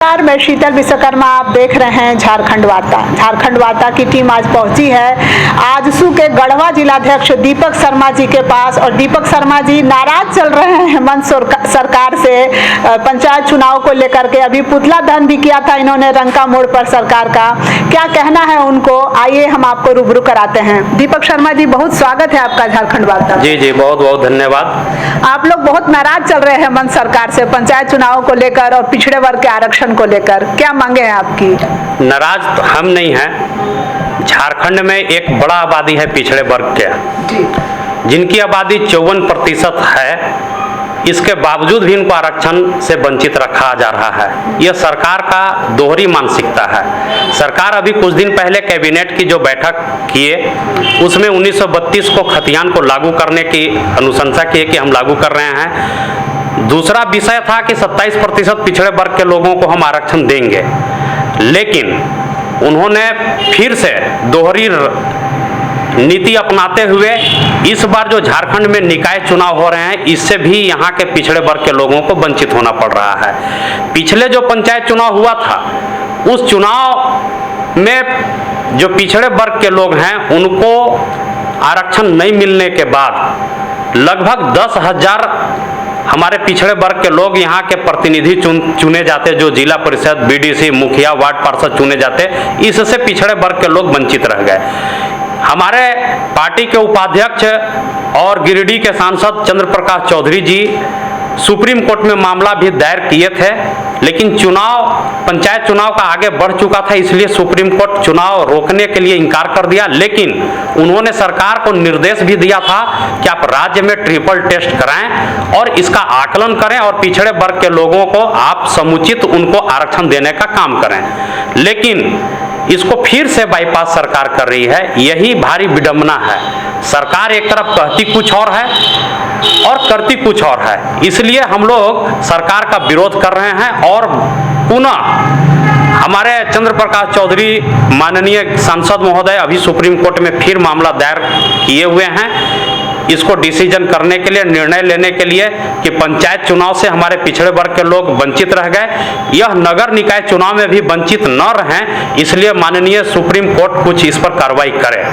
नमस्कार, मैं शीतल विश्वकर्मा। आप देख रहे हैं झारखंड वार्ता। झारखंड वार्ता की टीम आज पहुंची है आजसू के गढ़वा जिलाध्यक्ष दीपक शर्मा जी के पास। और दीपक शर्मा जी नाराज चल रहे हैं हेमंत सरकार से पंचायत चुनाव को लेकर के। अभी पुतला दहन भी किया था इन्होंने रंका मोड़ पर सरकार का। क्या कहना है उनको, आइए हम आपको रूबरू कराते हैं। दीपक शर्मा जी, बहुत स्वागत है आपका झारखंड वार्ता। जी जी, बहुत बहुत धन्यवाद। आप लोग बहुत नाराज चल रहे हैं हेमंत सरकार से पंचायत चुनाव को लेकर और पिछड़े वर्ग के आरक्षण को लेकर, क्या मांगे हैं आपकी? नाराज तो हम नहीं हैं। झारखंड में एक बड़ा आबादी है पिछड़े वर्ग के, जिनकी आबादी 54% है। इसके बावजूद भी इनको आरक्षण से वंचित रखा जा रहा है। यह सरकार का दोहरी मानसिकता है। सरकार अभी कुछ दिन पहले कैबिनेट की जो बैठक किए, उसमें 1932 को खतियान को लागू करने की अनुशंसा की कि हम लागू कर रहे हैं। दूसरा विषय था कि 27% पिछड़े वर्ग के लोगों को हम आरक्षण देंगे, लेकिन उन्होंने फिर से दोहरी नीति अपनाते हुए इस बार जो झारखंड में निकाय चुनाव हो रहे हैं, इससे भी यहाँ के पिछड़े वर्ग के लोगों को वंचित होना पड़ रहा है। पिछले जो पंचायत चुनाव हुआ था, उस चुनाव में जो पिछड़े वर्ग के लोग हैं, उनको आरक्षण नहीं मिलने के बाद लगभग 10,000 हमारे पिछड़े वर्ग के लोग यहाँ के प्रतिनिधि चुने जाते, जो जिला परिषद, बीडीसी, मुखिया, वार्ड पार्षद चुने जाते। इससे पिछड़े वर्ग के लोग वंचित रह गए। हमारे पार्टी के उपाध्यक्ष और गिरिडीह के सांसद चंद्र प्रकाश चौधरी जी सुप्रीम कोर्ट में मामला भी दायर किए थे, लेकिन पंचायत चुनाव का आगे बढ़ चुका था, इसलिए सुप्रीम कोर्ट चुनाव रोकने के लिए इनकार कर दिया। लेकिन उन्होंने सरकार को निर्देश भी दिया था कि आप राज्य में ट्रिपल टेस्ट कराएं और इसका आकलन करें और पिछड़े वर्ग के लोगों को आप समुचित उनको आरक्षण देने का काम करें। लेकिन इसको फिर से बाईपास सरकार कर रही है। यही भारी विडंबना है। सरकार एक तरफ कहती कुछ और है और करती कुछ और है। इसलिए हम लोग सरकार का विरोध कर रहे हैं और पुनः हमारे चंद्र प्रकाश चौधरी माननीय सांसद महोदय अभी सुप्रीम कोर्ट में फिर मामला दायर किए हुए हैं, इसको डिसीजन करने के लिए, निर्णय लेने के लिए कि पंचायत चुनाव से हमारे पिछड़े वर्ग के लोग वंचित रह गए, यह नगर निकाय चुनाव में भी वंचित न रहें। इसलिए माननीय सुप्रीम कोर्ट कुछ इस पर कार्रवाई करे।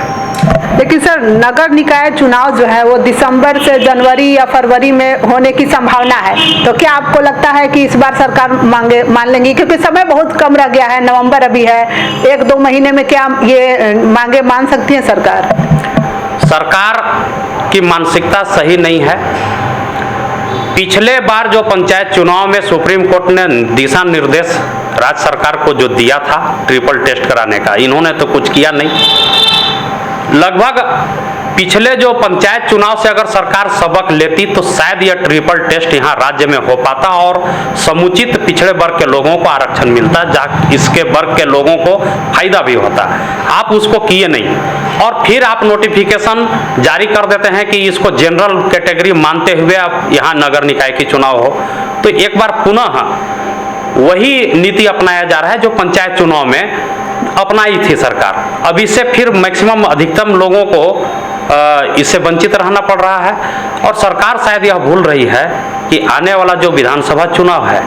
लेकिन सर, नगर निकाय चुनाव जो है वो दिसंबर से जनवरी या फरवरी में होने की संभावना है, तो क्या आपको लगता है कि इस बार सरकार मान लेंगी? क्योंकि समय बहुत कम रह गया है, नवंबर अभी है, 1-2 महीने में क्या ये मांगे मान सकती है सरकार? सरकार की मानसिकता सही नहीं है। पिछले बार जो पंचायत चुनाव में सुप्रीम कोर्ट ने दिशा निर्देश राज्य सरकार को जो दिया था ट्रिपल टेस्ट कराने का, इन्होंने तो कुछ किया नहीं। लगभग पिछले जो पंचायत चुनाव से अगर सरकार सबक लेती तो शायद यह ट्रिपल टेस्ट यहाँ राज्य में हो पाता और समुचित पिछड़े वर्ग के लोगों को आरक्षण मिलता, जहाँ इसके वर्ग के लोगों को फायदा भी होता। आप उसको किए नहीं और फिर आप नोटिफिकेशन जारी कर देते हैं कि इसको जनरल कैटेगरी मानते हुए अब यहाँ नगर निकाय की चुनाव हो। तो एक बार पुनः वही नीति अपनाया जा रहा है जो पंचायत चुनाव में अपनाई थी सरकार। अब इससे फिर मैक्सिमम अधिकतम लोगों को इससे वंचित रहना पड़ रहा है और सरकार शायद यह भूल रही है कि आने वाला जो विधानसभा चुनाव है,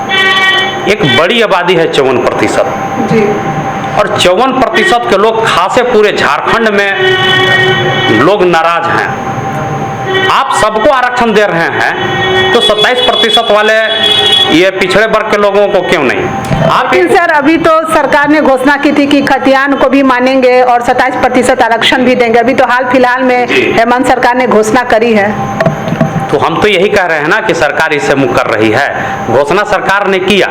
एक बड़ी आबादी है 54% जी, और 54% के लोग खासे पूरे झारखंड में लोग नाराज हैं। आप सबको आरक्षण दे रहे हैं तो 27% वाले ये पिछड़े वर्ग के लोगों को क्यों नहीं? लेकिन सर, अभी तो सरकार ने घोषणा की थी कि खतियान को भी मानेंगे और 27% आरक्षण भी देंगे। अभी तो हाल फिलहाल में हेमंत सरकार ने घोषणा करी है। तो हम तो यही कह रहे हैं ना कि सरकार इससे मुक्त कर रही है। घोषणा सरकार ने किया,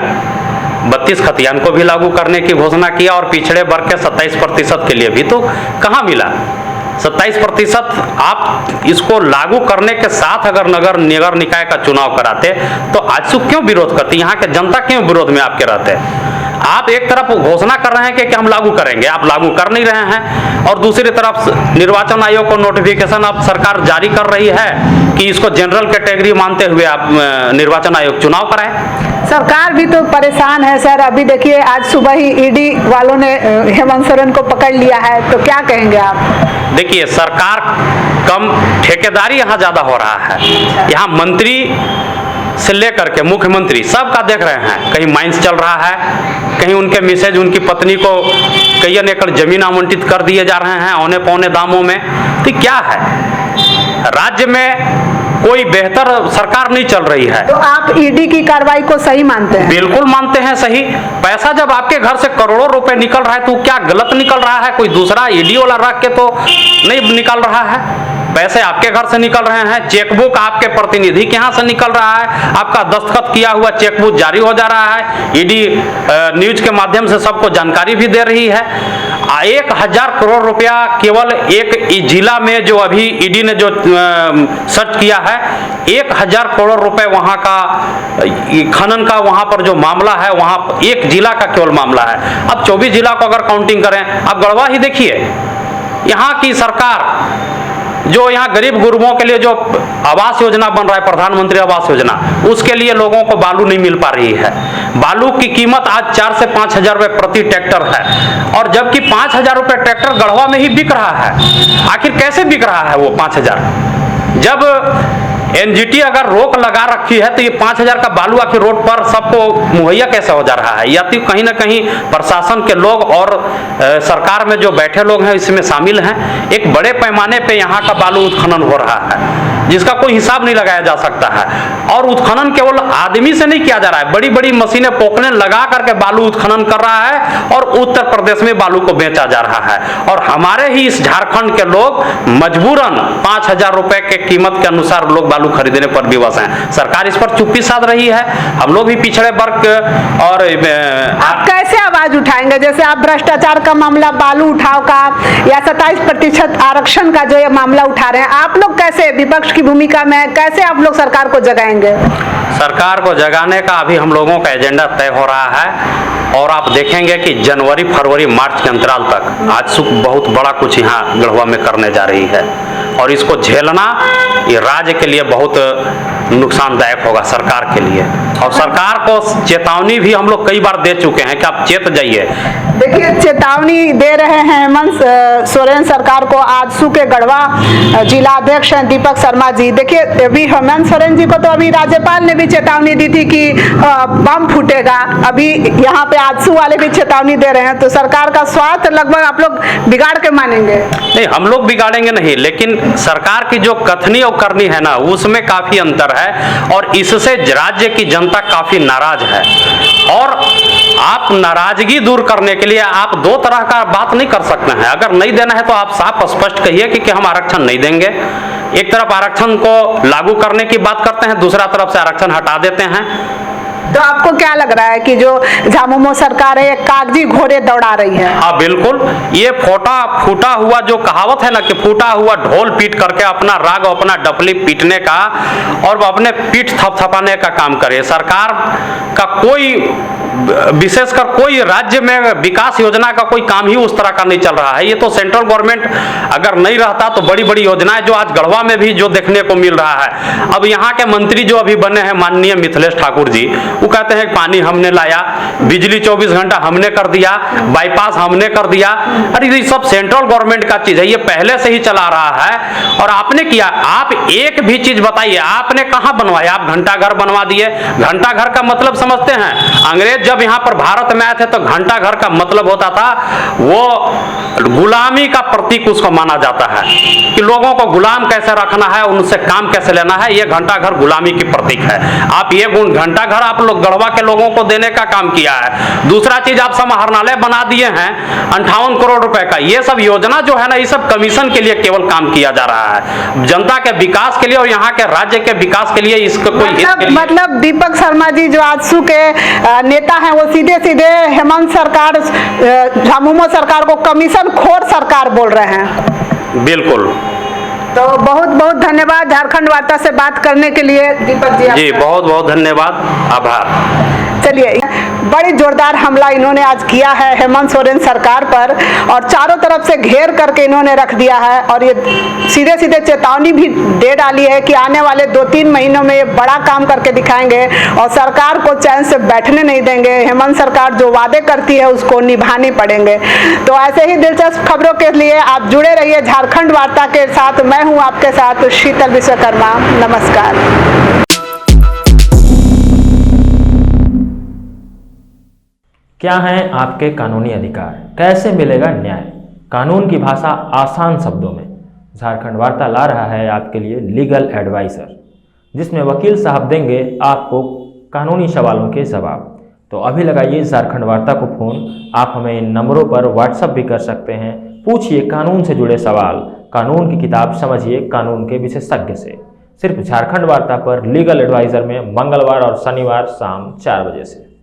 32 खतियान को भी लागू करने की घोषणा किया और पिछड़े वर्ग के 27% के लिए भी तो कहाँ मिला? 27% आप इसको लागू करने के साथ अगर नगर निकाय का चुनाव कराते तो आजसू क्यों विरोध करती? यहाँ के जनता क्यों विरोध में आपके रहते? आप एक तरफ घोषणा कर रहे हैं कि हम लागू करेंगे, आप लागू कर नहीं रहे हैं, और दूसरी तरफ निर्वाचन आयोग को नोटिफिकेशन अब सरकार जारी कर रही है कि इसको जनरल कैटेगरी मानते हुए आप निर्वाचन आयोग चुनाव कराए। सरकार भी तो परेशान है सर। अभी देखिए, आज सुबह ही ईडी वालों ने हेमंत सोरेन को पकड़ लिया है, तो क्या कहेंगे आप? देखिए, सरकार कम, ठेकेदारी यहाँ ज्यादा हो रहा है। यहाँ मंत्री से लेकर के मुख्यमंत्री सब का देख रहे हैं। कहीं माइंस चल रहा है, कहीं उनके मिसेज उनकी पत्नी को कई एकड़ जमीन आवंटित कर दिए जा रहे हैं औने पौने दामों में। तो क्या है, राज्य में कोई बेहतर सरकार नहीं चल रही है। तो आप ईडी की कार्रवाई को सही मानते हैं? बिल्कुल मानते हैं सही। पैसा जब आपके घर से करोड़ों रुपए निकल रहा है तो क्या गलत निकल रहा है? कोई दूसरा ईडी वाला रख के तो नहीं निकल रहा है। पैसे आपके घर से निकल रहे हैं, चेकबुक आपके प्रतिनिधि के यहाँ से निकल रहा है, आपका दस्तखत किया हुआ चेकबुक जारी हो जा रहा है। ईडी न्यूज के माध्यम से सबको जानकारी भी दे रही है। 1000 करोड़ रुपया केवल एक जिला में जो अभी ईडी ने जो सर्च किया है, 1000 करोड़ रुपए वहां का खनन का वहां पर जो मामला है, वहां एक जिला का केवल मामला है। अब 24 जिला को अगर काउंटिंग करें, आप गढ़वा ही देखिए, यहाँ की सरकार जो यहाँ गरीब गुरबों के लिए जो आवास योजना बन रहा है, प्रधानमंत्री आवास योजना, उसके लिए लोगों को बालू नहीं मिल पा रही है। बालू की कीमत आज 4 से 5 हजार रुपए प्रति ट्रैक्टर है, और जबकि 5,000 रुपए ट्रैक्टर गढ़वा में ही बिक रहा है। आखिर कैसे बिक रहा है वो 5,000? जब एनजीटी अगर रोक लगा रखी है तो ये 5,000 का बालू आखिर रोड पर सबको मुहैया कैसे हो जा रहा है? या तो कहीं ना कहीं प्रशासन के लोग और सरकार में जो बैठे लोग हैं इसमें शामिल हैं। एक बड़े पैमाने पे यहाँ का बालू उत्खनन हो रहा है जिसका कोई हिसाब नहीं लगाया जा सकता है, और उत्खनन केवल आदमी से नहीं किया जा रहा है, बड़ी बड़ी मशीनें पोखने लगा करके बालू उत्खनन कर रहा है और उत्तर प्रदेश में बालू को बेचा जा रहा है। और हमारे ही इस झारखंड के लोग मजबूरन 5,000 रुपए के कीमत के अनुसार लोग बालू खरीदने पर विवश हैं। सरकार इस पर चुप्पी साध रही है। हम लोग भी पिछड़े वर्ग और आप कैसे आवाज उठाएंगे? जैसे आप भ्रष्टाचार का मामला, बालू उठाव का, या 27% आरक्षण का जो ये मामला उठा रहे हैं, आप लोग कैसे विपक्ष की भूमिका में कैसे आप लोग सरकार को जगाएंगे? सरकार को जगाने का अभी हम लोगों का एजेंडा तय हो रहा है, और आप देखेंगे कि जनवरी फरवरी मार्च के अंतराल तक आज बहुत बड़ा कुछ यहाँ गढ़वा में करने जा रही है, और इसको झेलना ये राज्य के लिए बहुत नुकसानदायक होगा सरकार के लिए। और सरकार को चेतावनी भी हम लोग कई बार दे चुके हैं कि आप चेत जाइए। देखिए, चेतावनी दे रहे हैं हेमंत सोरेन सरकार को आजसू के गढ़वा जिला अध्यक्ष हैं दीपक शर्मा जी। देखिए, अभी हेमंत सोरेन जी को तो अभी राज्यपाल ने भी चेतावनी दी थी कि बम फूटेगा, अभी यहाँ पे आजसू वाले भी चेतावनी दे रहे हैं। तो सरकार का स्वार्थ लगभग आप लोग बिगाड़ के मानेंगे? नहीं, हम लोग बिगाड़ेंगे नहीं, लेकिन सरकार की जो कथनी और करनी है ना, उसमें काफी अंतर है, और इससे राज्य की जनता काफी नाराज है। और आप नाराजगी दूर करने के लिए आप दो तरह का बात नहीं कर सकते हैं। अगर नहीं देना है तो आप साफ स्पष्ट कहिए कि हम आरक्षण नहीं देंगे। एक तरफ आरक्षण को लागू करने की बात करते हैं, दूसरा तरफ से आरक्षण हटा देते हैं। तो आपको क्या लग रहा है कि जो झामुमो सरकार है, एक कागजी घोड़े दौड़ा रही है? हाँ बिल्कुल, ये फूटा हुआ जो कहावत है ना कि फूटा हुआ ढोल पीट करके अपना राग अपना डफली पीटने का और अपने पीठ थपथपाने का काम करे। सरकार का कोई विशेषकर कोई राज्य में विकास योजना का कोई काम ही उस तरह का नहीं चल रहा है। ये तो सेंट्रल गवर्नमेंट अगर नहीं रहता तो बड़ी बड़ी योजनाएं जो आज गढ़वा में भी जो देखने को मिल रहा है। अब यहाँ के मंत्री जो अभी बने हैं माननीय मिथिलेश ठाकुर जी, वो कहते हैं पानी हमने लाया, बिजली 24 घंटा हमने कर दिया, बाईपास हमने कर दिया। अरे ये सब सेंट्रल गवर्नमेंट का चीज है, ये पहले से ही चला रहा है और आपने किया। आप एक भी चीज बताइए, आपने कहाँ बनवाया? आप घंटा घर बनवा दिए। घंटा घर का मतलब समझते हैं? अंग्रेज जब यहाँ पर भारत में आए थे तो घंटा घर का मतलब होता था वो गुलामी का प्रतीक उसको माना जाता है कि लोगों को गुलाम कैसे रखना है, उनसे काम कैसे लेना है। ये घंटा घर गुलामी की प्रतीक है। आप ये घंटा घर आप लोग गढ़वा के लोगों को देने का काम किया है। दूसरा चीज आप समाहरणालय बना दिए हैं 58 करोड़ रुपए का। ये सब योजना जो है ना, ये सब कमीशन के लिए केवल काम किया जा रहा है, जनता के विकास के लिए और यहाँ के राज्य के विकास के लिए। इसका कोई मतलब दीपक शर्मा जी जो आजसू के नेता हैं वो सीधे सीधे हेमंत सरकार, झामुमो सरकार को कमीशन खोर सरकार बोल रहे हैं। बिल्कुल। तो बहुत बहुत धन्यवाद झारखंड वार्ता से बात करने के लिए दीपक जी। बहुत बहुत धन्यवाद, आभार। चलिए, बड़ी जोरदार हमला इन्होंने आज किया है हेमंत सोरेन सरकार पर और चारों तरफ से घेर करके इन्होंने रख दिया है और ये सीधे सीधे चेतावनी भी दे डाली है कि आने वाले 2-3 महीनों में ये बड़ा काम करके दिखाएंगे और सरकार को चैन से बैठने नहीं देंगे। हेमंत सरकार जो वादे करती है उसको निभाने पड़ेंगे। तो ऐसे ही दिलचस्प खबरों के लिए आप जुड़े रहिए झारखंड वार्ता के साथ। मैं हूँ आपके साथ शीतल विश्वकर्मा। नमस्कार। क्या हैं आपके कानूनी अधिकार, कैसे मिलेगा न्याय, कानून की भाषा आसान शब्दों में। झारखंड वार्ता ला रहा है आपके लिए लीगल एडवाइज़र, जिसमें वकील साहब देंगे आपको कानूनी सवालों के जवाब। तो अभी लगाइए झारखंड वार्ता को फ़ोन। आप हमें इन नंबरों पर व्हाट्सएप भी कर सकते हैं। पूछिए कानून से जुड़े सवाल, कानून की किताब समझिए कानून के विशेषज्ञ से। सिर्फ झारखंड वार्ता पर लीगल एडवाइज़र में मंगलवार और शनिवार शाम 4 बजे से।